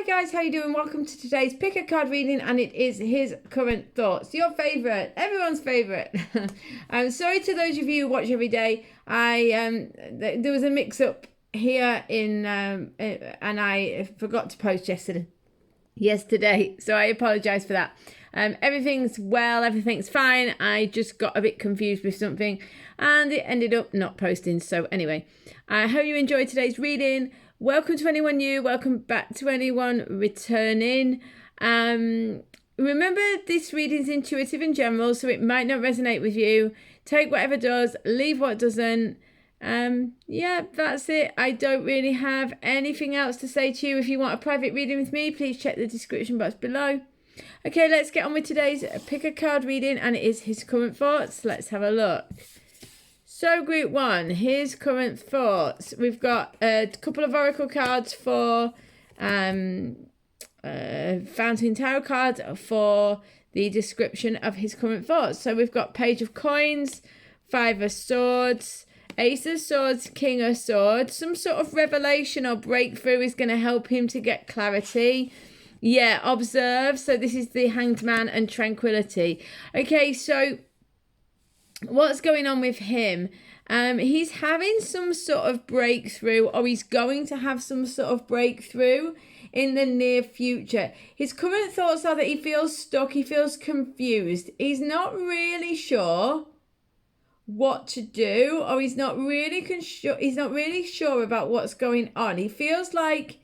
Hi guys, how you doing? Welcome to today's pick a card reading, and it is his current thoughts. Your favourite, everyone's favourite. I'm sorry to those of you who watch every day. There was a mix-up here and I forgot to post yesterday, so I apologise for that. Everything's well, everything's fine. I just got a bit confused with something, and it ended up not posting. So anyway, I hope you enjoyed today's reading. Welcome to anyone new. Welcome back to anyone returning. Remember, this reading's intuitive and general, so it might not resonate with you. Take whatever does, leave what doesn't. Yeah, that's it. I don't really have anything else to say to you. If you want a private reading with me, please check the description box below. Okay, let's get on with today's pick a card reading, and it is his current thoughts. Let's have a look. So group one, his current thoughts. We've got a couple of oracle cards for Fountain Tarot cards for the description of his current thoughts. So we've got Page of Coins, Five of Swords, Ace of Swords, King of Swords. Some sort of revelation or breakthrough is going to help him to get clarity. Yeah, observe. So this is the Hanged Man and Tranquility. Okay, so what's going on with him? He's having some sort of breakthrough, or he's going to have some sort of breakthrough in the near future. His current thoughts are that he feels stuck, he feels confused. He's not really sure what to do, or he's not really sure about what's going on. He feels like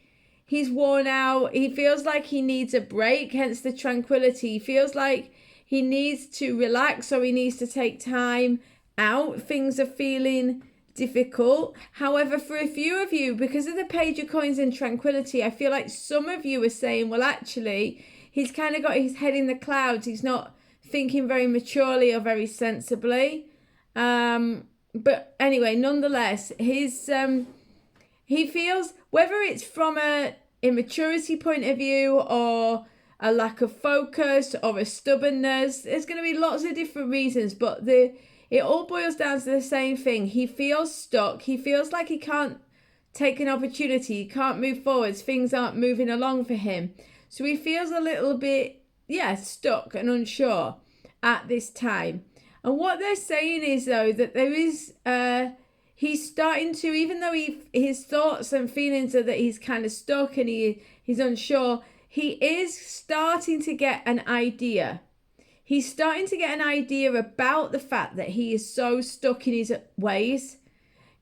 he's worn out. He feels like he needs a break, hence the tranquility. He feels like he needs to relax, or he needs to take time out. Things are feeling difficult. However, for a few of you, because of the Page of Coins and Tranquility, I feel like some of you are saying, well, actually, he's kind of got his head in the clouds. He's not thinking very maturely or very sensibly. But anyway, nonetheless, he feels, whether it's from a immaturity point of view or a lack of focus or a stubbornness, there's going to be lots of different reasons, but it all boils down to the same thing. He feels stuck. He feels like he can't take an opportunity. He can't move forwards. Things aren't moving along for him. So he feels a little bit, stuck and unsure at this time. And what they're saying is, though, that there is, he's starting to, even though his thoughts and feelings are that he's kind of stuck and he's unsure, he is starting to get an idea. He's starting to get an idea about the fact that he is so stuck in his ways.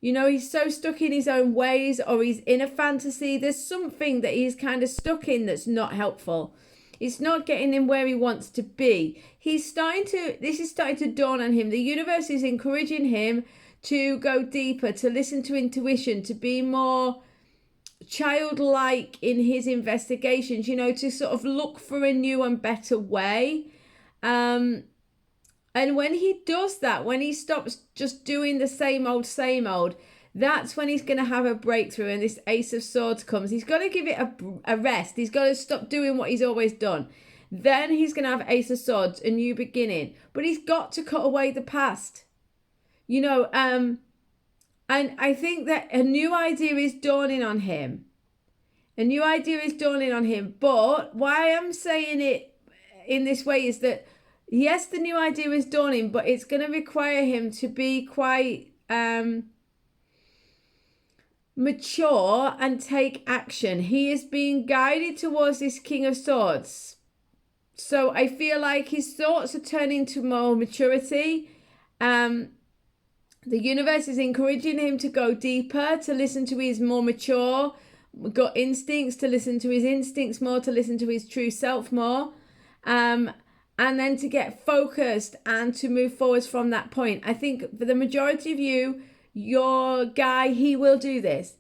You know, he's so stuck in his own ways, or he's in a fantasy. There's something that he's kind of stuck in that's not helpful. It's not getting him where he wants to be. This is starting to dawn on him. The universe is encouraging him to go deeper, to listen to intuition, to be more childlike in his investigations, to sort of look for a new and better way. And when he does that, when he stops just doing the same old, that's when he's going to have a breakthrough, and this Ace of Swords comes. He's got to give it a rest. He's got to stop doing what he's always done. Then he's going to have Ace of Swords, a new beginning. But he's got to cut away the past. And I think that a new idea is dawning on him. But why I'm saying it in this way is that, yes, the new idea is dawning, but it's going to require him to be quite mature and take action. He is being guided towards this King of Swords. So I feel like his thoughts are turning to more maturity. The universe is encouraging him to go deeper, to listen to his more mature gut instincts, to listen to his instincts more, to listen to his true self more. And then to get focused and to move forwards from that point. I think for the majority of you, your guy, he will do this.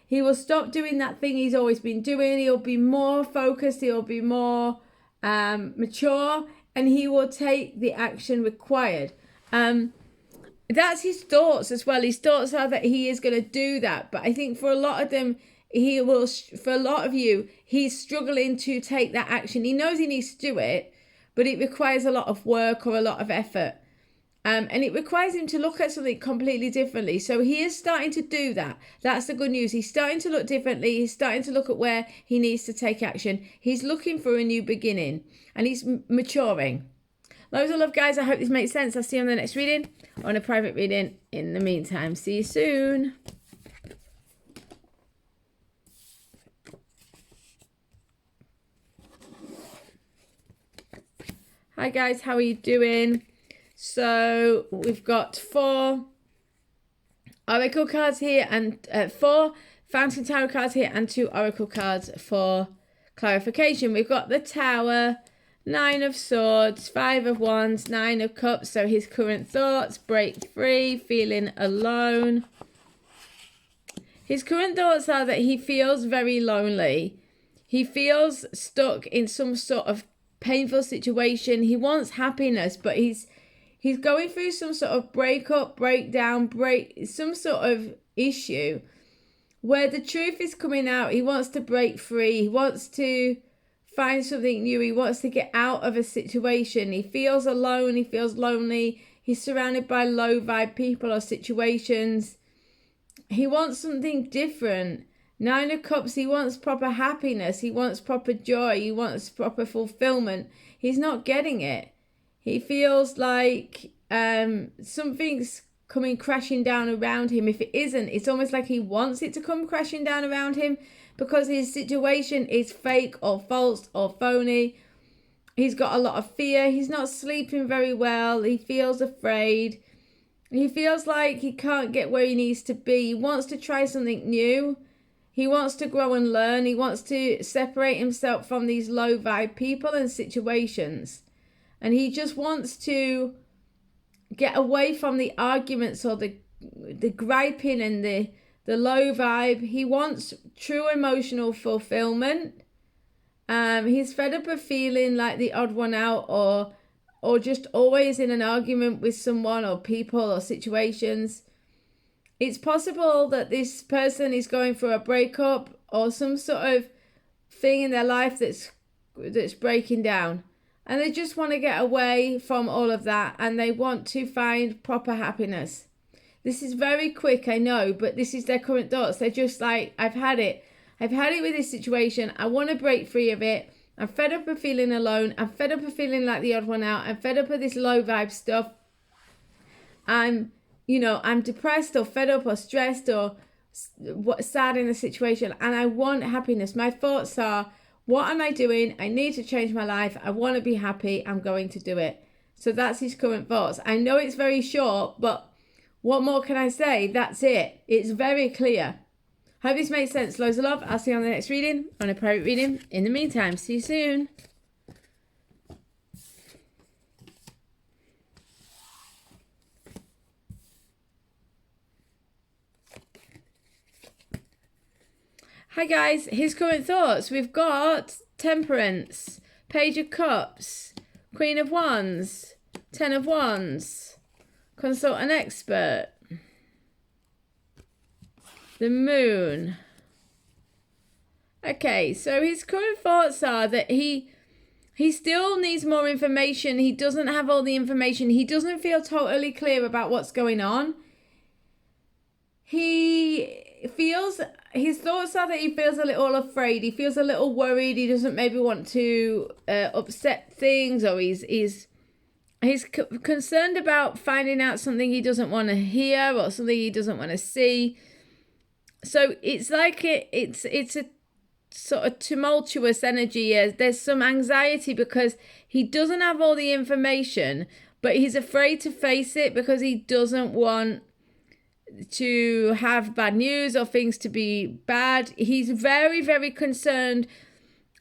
He will stop doing that thing he's always been doing. He'll be more focused. He'll be more mature, and he will take the action required. That's his thoughts as well. His thoughts are that he is going to do that. But I think for a lot of them, for a lot of you, he's struggling to take that action. He knows he needs to do it, but it requires a lot of work or a lot of effort. And it requires him to look at something completely differently. So he is starting to do that. That's the good news. He's starting to look differently. He's starting to look at where he needs to take action. He's looking for a new beginning, and he's maturing. Loads of love, guys. I hope this makes sense. I'll see you on the next reading or on a private reading. In the meantime, see you soon. Hi, guys. How are you doing? So we've got 4 Oracle cards here and 4 Fountain Tarot cards here and 2 Oracle cards for clarification. We've got the Tower, 9 of Swords, 5 of Wands, 9 of Cups. So his current thoughts, break free, feeling alone. His current thoughts are that he feels very lonely. He feels stuck in some sort of painful situation. He wants happiness, but he's going through some sort of breakup, breakdown, some sort of issue where the truth is coming out. He wants to break free. He wants to find something new. He wants to get out of a situation. He feels alone. He feels lonely. He's surrounded by low vibe people or situations. He wants something different. 9 of Cups, he wants proper happiness. He wants proper joy. He wants proper fulfillment. He's not getting it. He feels like something's coming crashing down around him. If it isn't, it's almost like he wants it to come crashing down around him because his situation is fake or false or phony. He's got a lot of fear. He's not sleeping very well. He feels afraid. He feels like he can't get where he needs to be. He wants to try something new. He wants to grow and learn. He wants to separate himself from these low vibe people and situations. And he just wants to get away from the arguments or the griping and the low vibe. He wants true emotional fulfillment. He's fed up of feeling like the odd one out or just always in an argument with someone or people or situations. It's possible that this person is going through a breakup or some sort of thing in their life that's breaking down. And they just want to get away from all of that and they want to find proper happiness. This is very quick, I know, but this is their current thoughts. They're just like, I've had it. I've had it with this situation. I want to break free of it. I'm fed up of feeling alone. I'm fed up of feeling like the odd one out. I'm fed up of this low vibe stuff. I'm depressed or fed up or stressed or sad in the situation and I want happiness. My thoughts are, what am I doing? I need to change my life. I want to be happy. I'm going to do it. So that's his current thoughts. I know it's very short, but what more can I say? That's it. It's very clear. Hope this makes sense. Loads of love. I'll see you on the next reading, on a private reading. In the meantime, see you soon. Hi guys, his current thoughts. We've got Temperance, Page of Cups, Queen of Wands, 10 of Wands, Consult an Expert, the Moon. Okay, so his current thoughts are that he still needs more information. He doesn't have all the information. He doesn't feel totally clear about what's going on. His thoughts are that he feels a little afraid. He feels a little worried. He doesn't maybe want to upset things, or he's concerned about finding out something he doesn't want to hear or something he doesn't want to see. So it's like it's a sort of tumultuous energy. There's some anxiety because he doesn't have all the information, but he's afraid to face it because he doesn't want to have bad news or things to be bad. He's very, very concerned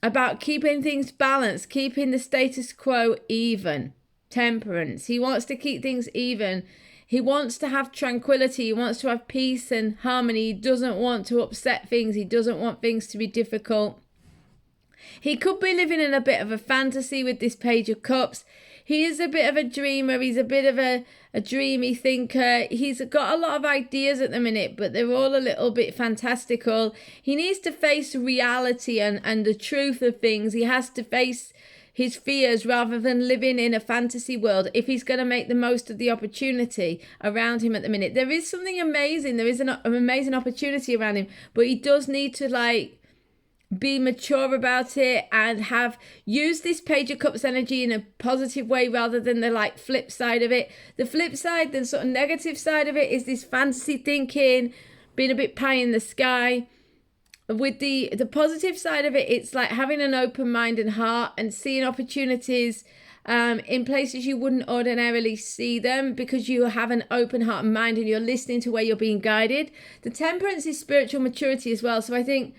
about keeping things balanced, keeping the status quo even. Temperance. He wants to keep things even. He wants to have tranquility. He wants to have peace and harmony. He doesn't want to upset things. He doesn't want things to be difficult. He could be living in a bit of a fantasy with this Page of Cups. He is a bit of a dreamer. He's a bit of a dreamy thinker. He's got a lot of ideas at the minute, but they're all a little bit fantastical. He needs to face reality and the truth of things. He has to face his fears rather than living in a fantasy world, if he's going to make the most of the opportunity around him at the minute. There is something amazing. There is an amazing opportunity around him, but he does need to like be mature about it and have used this Page of Cups energy in a positive way rather than the like flip side of it. The flip side, the sort of negative side of it, is this fantasy thinking, being a bit pie in the sky. With the positive side of it, it's like having an open mind and heart and seeing opportunities in places you wouldn't ordinarily see them because you have an open heart and mind and you're listening to where you're being guided. The Temperance is spiritual maturity as well. So I think,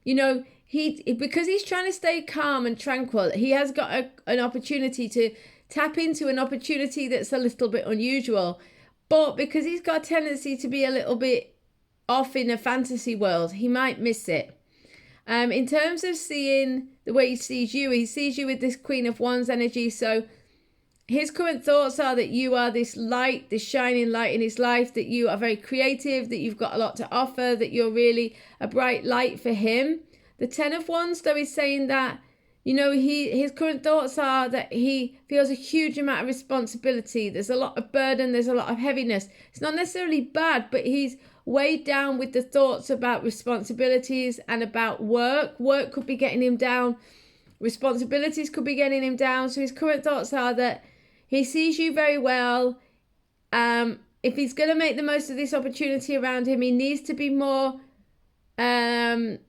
you know, because he's trying to stay calm and tranquil, he has got an opportunity to tap into an opportunity that's a little bit unusual. But because he's got a tendency to be a little bit off in a fantasy world, he might miss it. In terms of seeing the way he sees you with this Queen of Wands energy. So his current thoughts are that you are this light, this shining light in his life, that you are very creative, that you've got a lot to offer, that you're really a bright light for him. The Ten of Wands, though, is saying that, you know, his current thoughts are that he feels a huge amount of responsibility. There's a lot of burden. There's a lot of heaviness. It's not necessarily bad, but he's weighed down with the thoughts about responsibilities and about work. Work could be getting him down. Responsibilities could be getting him down. So his current thoughts are that he sees you very well. If he's going to make the most of this opportunity around him, he needs to be more... there's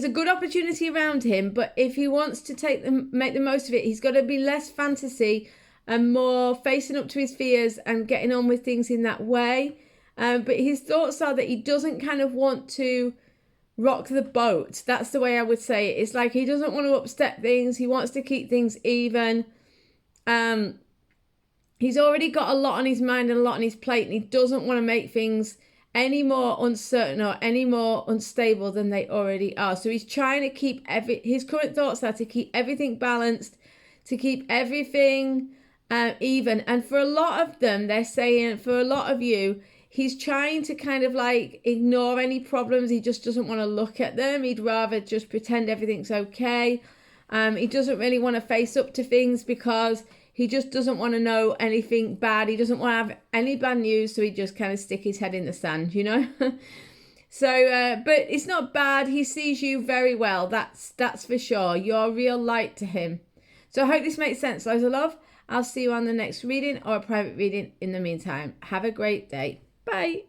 a good opportunity around him, but if he wants to make the most of it, he's got to be less fantasy and more facing up to his fears and getting on with things in that way. But his thoughts are that he doesn't kind of want to rock the boat. That's the way I would say it. It's like he doesn't want to upset things. He wants to keep things even. He's already got a lot on his mind and a lot on his plate, and he doesn't want to make things any more uncertain or any more unstable than they already are. So he's trying to keep his current thoughts are to keep everything balanced, to keep everything even. And for a lot of them, they're saying, for a lot of you, he's trying to kind of like ignore any problems. He just doesn't want to look at them. He'd rather just pretend everything's okay. He doesn't really want to face up to things because he just doesn't want to know anything bad. He doesn't want to have any bad news, so he just kind of stick his head in the sand, you know. So, but it's not bad. He sees you very well. That's for sure. You're a real light to him. So I hope this makes sense. Loads of love. I'll see you on the next reading or a private reading in the meantime. Have a great day. Bye.